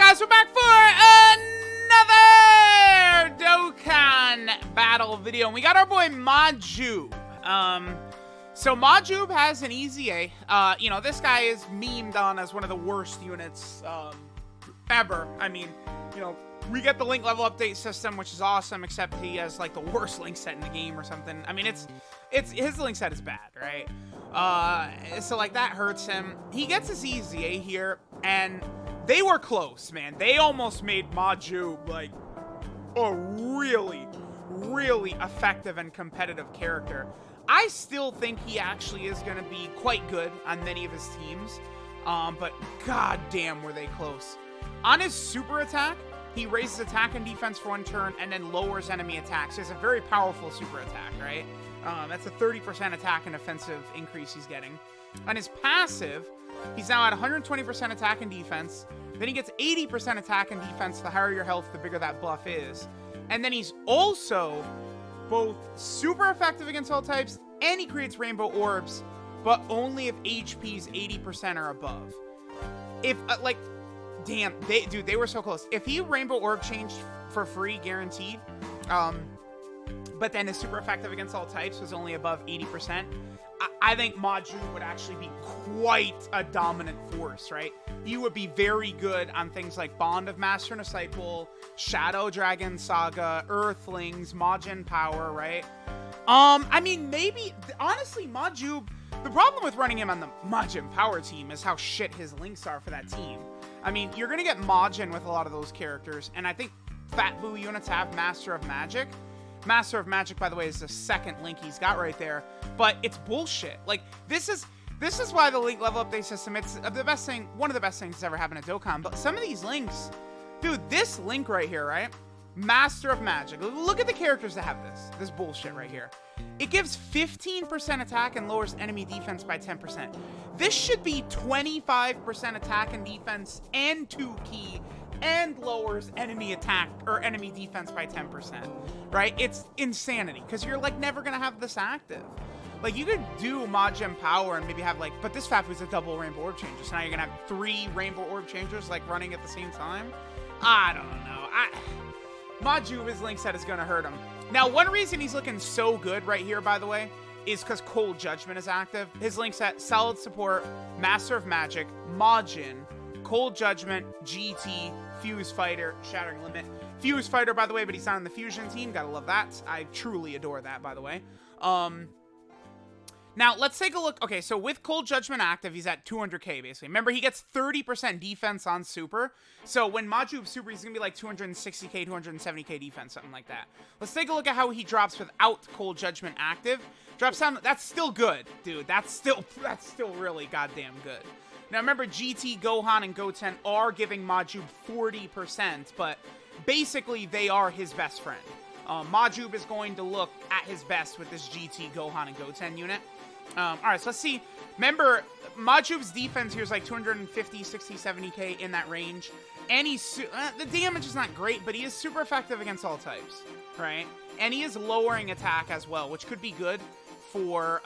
guys, we're back for another Dokkan battle video, and we got our boy Majub. So Majub has an EZA. You know, this guy is memed on as one of the worst units ever. I mean, you know, we get the link level update system, which is awesome, except he has like the worst link set in the game or something. I mean, it's his link set is bad, right? So like that hurts him. He gets his EZA here, and they were close, man. They almost made Majub like a really, really effective and competitive character. I still think he actually is going to be quite good on many of his teams, but goddamn were they close. On his super attack, he raises attack and defense for one turn and then lowers enemy attacks. So it's a very powerful super attack, right? That's a 30% attack and offensive increase he's getting. On his passive, he's now at 120% attack and defense. Then he gets 80% attack and defense. The higher your health, the bigger that buff is. And then he's also both super effective against all types, and he creates rainbow orbs, but only if HP's 80% or above. If, like, damn, they were so close. If he rainbow orb changed for free, guaranteed, but then his super effective against all types was only above 80%, I think Majub would actually be quite a dominant force, right? You would be very good on things like Bond of Master and Disciple, Shadow Dragon Saga, Earthlings, Majin Power, right? I mean, maybe, honestly, Majub, the problem with running him on the Majin Power team is how shit his links are for that team. I mean, you're going to get Majin with a lot of those characters, and I think Fat Boo units have Master of Magic. Master of Magic, by the way, is the second link he's got right there, but it's bullshit. Like, this is why the link level update system, it's the best thing, one of the best things that's ever happened at Dokkan. But some of these links, dude, this link right here, right? Master of Magic. Look at the characters that have this bullshit right here. It gives 15% attack and lowers enemy defense by 10%. This should be 25% attack and defense and 2 key and lowers enemy attack or enemy defense by 10%, right? It's insanity because you're like never gonna have this active. Like, you could do Majin Power and maybe have like, but this Fat Boo's a double rainbow orb changer, so now you're gonna have 3 rainbow orb changers like running at the same time. I don't know. Majub, his link set is gonna hurt him. Now, one reason he's looking so good right here, by the way, is because Cold Judgment is active. His link set: Solid Support, Master of Magic, Majin, Cold Judgment, GT, Fuse Fighter, Shattering Limit. Fuse Fighter, by the way, but he's not on the Fusion team. Gotta love that. I truly adore that, by the way. Now, let's take a look. Okay, so with Cold Judgment active, he's at 200k, basically. Remember, he gets 30% defense on Super. So when Majub Super, he's going to be like 260k, 270k defense, something like that. Let's take a look at how he drops without Cold Judgment active. Drops down, that's still good, dude. That's still really goddamn good. Now, remember, GT, Gohan, and Goten are giving Majub 40%, but basically, they are his best friend. Majub is going to look at his best with this GT, Gohan, and Goten unit. Alright, so let's see. Remember, Majub's defense here is like 250, 60, 70k in that range. And he's, the damage is not great, but he is super effective against all types, right? And he is lowering attack as well, which could be good for,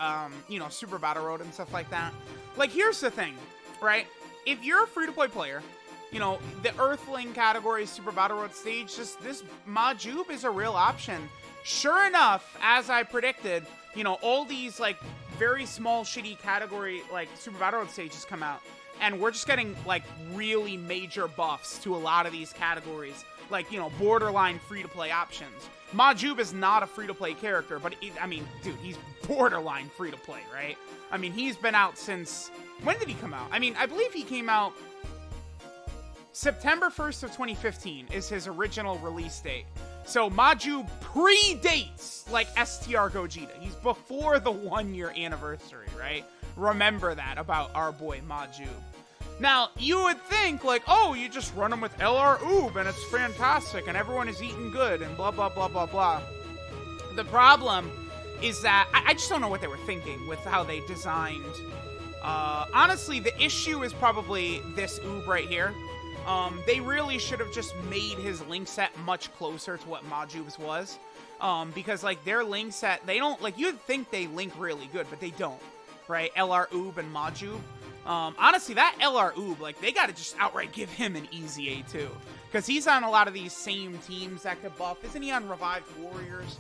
you know, Super Battle Road and stuff like that. Like, here's the thing, right? If you're a free-to-play player, you know, the Earthling category, Super Battle Road stage, just this Majub is a real option. Sure enough, as I predicted, you know, all these, like, very small, shitty category, like, Super Battle Road stages come out, and we're just getting, like, really major buffs to a lot of these categories, like, you know, borderline free-to-play options. Majub is not a free-to-play character, but, I mean, dude, he's borderline free-to-play, right? I mean, he's been out since, when did he come out? I mean, I believe he came out September 1st of 2015 is his original release date. So Majub predates, like, STR Gogeta. He's before the 1-year anniversary, right? Remember that about our boy Majub. Now, you would think, like, oh, you just run him with LR Oob and it's fantastic and everyone is eating good and blah, blah, blah, blah, blah. The problem is that I just don't know what they were thinking with how they designed. Honestly, the issue is probably this Oob right here. They really should have just made his link set much closer to what Majub's was. Because, like, their link set, they don't, like, you'd think they link really good, but they don't, right? LR Oob and Majub. Honestly, that LR Oob, like, they gotta just outright give him an EZA too. Because he's on a lot of these same teams that could buff. Isn't he on Revived Warriors?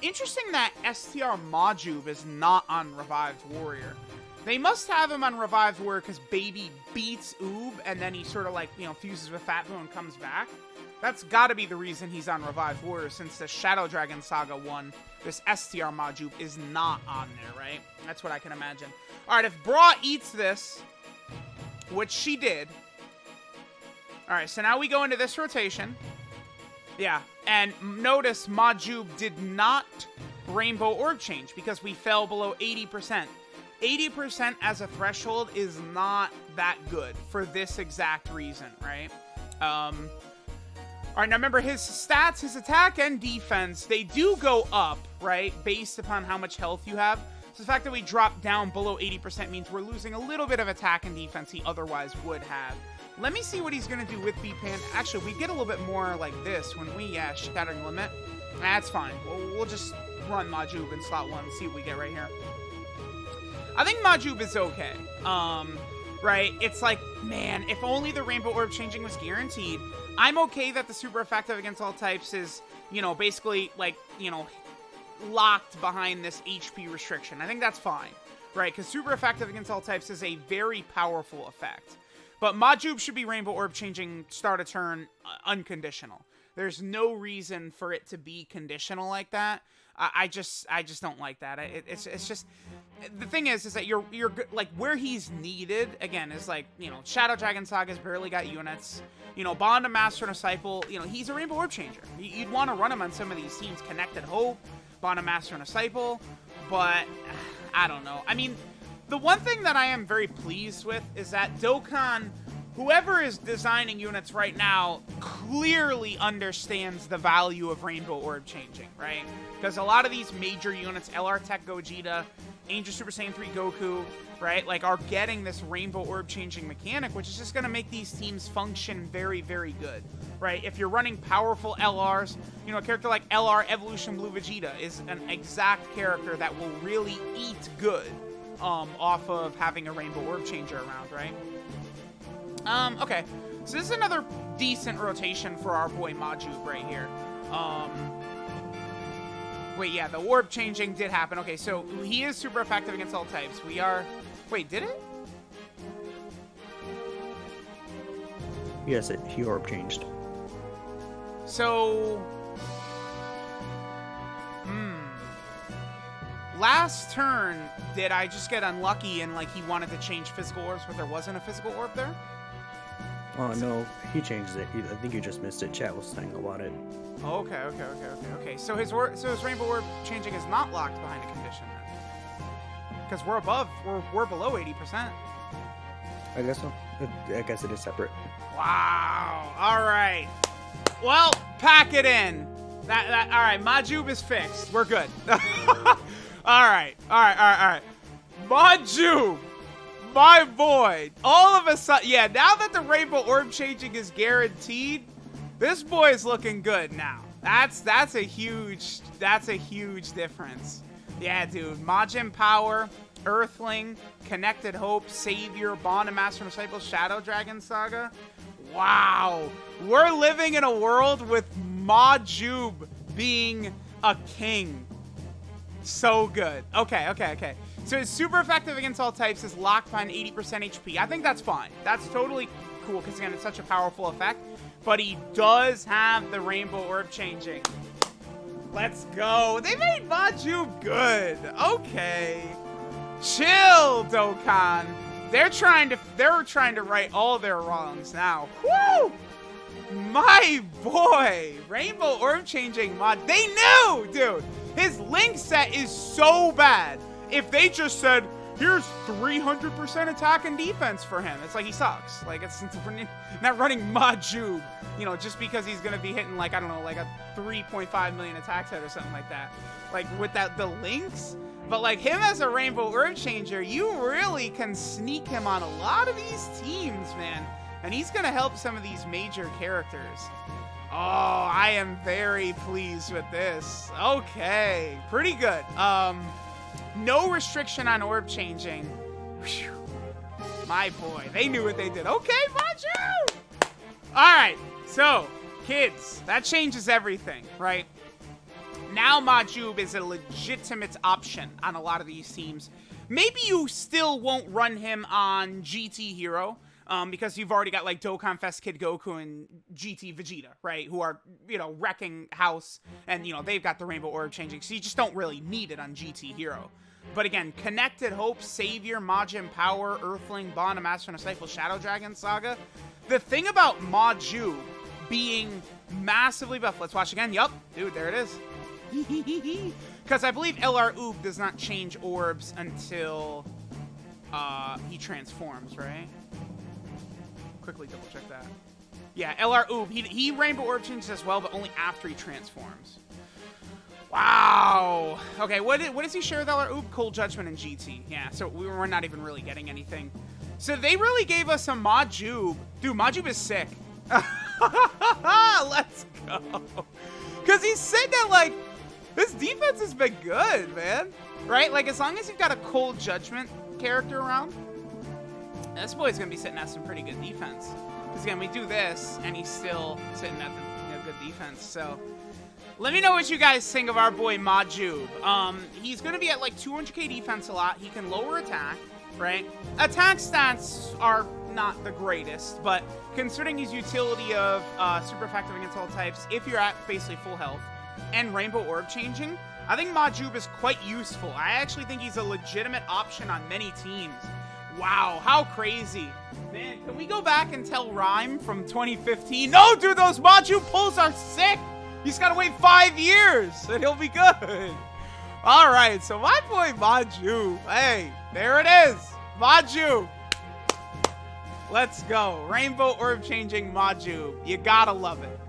Interesting that STR Majub is not on Revived Warrior. They must have him on Revived Warrior because Baby beats Oob, and then he sort of, like, you know, fuses with Fat Boo and comes back. That's gotta be the reason he's on Revived Warrior, since the Shadow Dragon Saga one, this STR Majub is not on there, right? That's what I can imagine. Alright, if Bra eats this, which she did. Alright, so now we go into this rotation. Yeah, and notice Majub did not Rainbow Orb change because we fell below 80%. 80% as a threshold is not that good for this exact reason, right? Alright, now remember his stats, his attack and defense, they do go up, right? Based upon how much health you have. So the fact that we drop down below 80% means we're losing a little bit of attack and defense he otherwise would have. Let me see what he's going to do with B-Pan. Actually, we get a little bit more like this when we, Shattering Limit. That's fine. We'll just run Majub in slot 1 and see what we get right here. I think Majub is okay. Right? It's like, man, if only the Rainbow Orb changing was guaranteed. I'm okay that the super effective against all types is, you know, basically, like, you know, locked behind this HP restriction. I think that's fine, right? Because super effective against all types is a very powerful effect. But Majub should be Rainbow Orb changing start a turn unconditional. There's no reason for it to be conditional like that. I just don't like that. It's just the thing is that you're like where he's needed again is like, you know, Shadow Dragon Saga's barely got units. You know, Bond of Master and Disciple, you know, he's a Rainbow Orb changer. You'd want to run him on some of these teams, Connected Hope, Bond of Master and Disciple, but I don't know. I mean, the one thing that I am very pleased with is that Dokkan, whoever is designing units right now, clearly understands the value of Rainbow Orb changing, right? Because a lot of these major units, LR Tech Gogeta, Angel Super Saiyan 3 Goku, right, like are getting this Rainbow Orb changing mechanic, which is just going to make these teams function very, very good, right? If you're running powerful LRs, you know, a character like LR Evolution Blue Vegeta is an exact character that will really eat good off of having a Rainbow Orb changer around, right? Okay, so this is another decent rotation for our boy Majub right here. Wait, yeah, the orb changing did happen. Okay, so he is super effective against all types. We are... Wait, did it? Yes, he orb changed. So... Last turn, did I just get unlucky and, like, he wanted to change physical orbs, but there wasn't a physical orb there? Oh, no, he changed it. I think you just missed it. Chat was saying about it. Okay. So his Rainbow Orb changing is not locked behind a condition, then? Because we're below 80%. I guess so. I guess it is separate. Wow. All right. Well, pack it in. All right, Majub is fixed. We're good. All right. Majub, my boy. All of a sudden, yeah, now that the Rainbow Orb changing is guaranteed, this boy is looking good now. That's a huge difference. Yeah, dude. Majin Power, Earthling, Connected Hope, Savior, Bond and Master and Disciple, Shadow Dragon Saga. Wow. We're living in a world with Majub being a king. So good. Okay. So his super effective against all types is locked behind 80% HP. I think that's fine. That's totally cool because, again, it's such a powerful effect. But he does have the Rainbow Orb changing. Let's go. They made Majub good. Okay. Chill, Dokkan. They're trying to right all their wrongs now. Woo! My boy. Rainbow Orb changing mod. They knew, dude. His link set is so bad. If they just said, here's 300% attack and defense for him, it's like he sucks. Like, it's not running Majub, you know, just because he's going to be hitting, like, I don't know, like a 3.5 million attack set or something like that. Like, with the links. But, like, him as a Rainbow Orb changer, you really can sneak him on a lot of these teams, man. And he's going to help some of these major characters. Oh, I am very pleased with this. Okay, pretty good. No restriction on orb changing. Whew. My boy. They knew what they did. Okay, Majub! All right. So, kids, that changes everything, right? Now Majub is a legitimate option on a lot of these teams. Maybe you still won't run him on GT Hero, because you've already got like Dokkan Fest Kid Goku and GT Vegeta, right? Who are, wrecking house, and, they've got the Rainbow Orb changing, so you just don't really need it on GT Hero. But again, Connected Hope, Savior, Majin Power, Earthling, Bond, a Master and Disciple, Shadow Dragon Saga. The thing about Majub being massively buff, let's watch again. Yup, dude, there it is. Because I believe LR Oob does not change orbs until he transforms, right? Quickly double check that. Yeah, LR Oob, he Rainbow Orb changes as well, but only after he transforms. Wow. Okay, what does he share with LR Oob? Cold Judgment and GT. Yeah, so we're not even really getting anything. So they really gave us a Majub. Dude, Majub is sick. Let's go. Because he said that, like, this defense has been good, man. Right? Like, as long as you've got a Cold Judgment character around, this boy's going to be sitting at some pretty good defense. Because, again, we do this, and he's still sitting at the good defense. So, let me know what you guys think of our boy Majub. He's going to be at, like, 200k defense a lot. He can lower attack, right? Attack stats are not the greatest, but considering his utility of super effective against all types, if you're at basically full health, and Rainbow Orb changing, I think Majub is quite useful. I actually think he's a legitimate option on many teams. Wow, how crazy. Man, can we go back and tell Rhyme from 2015? No, dude, those Majub pulls are sick. He's got to wait 5 years, and he'll be good. All right, so my boy Majub. Hey, there it is. Majub. Let's go. Rainbow Orb changing Majub. You gotta love it.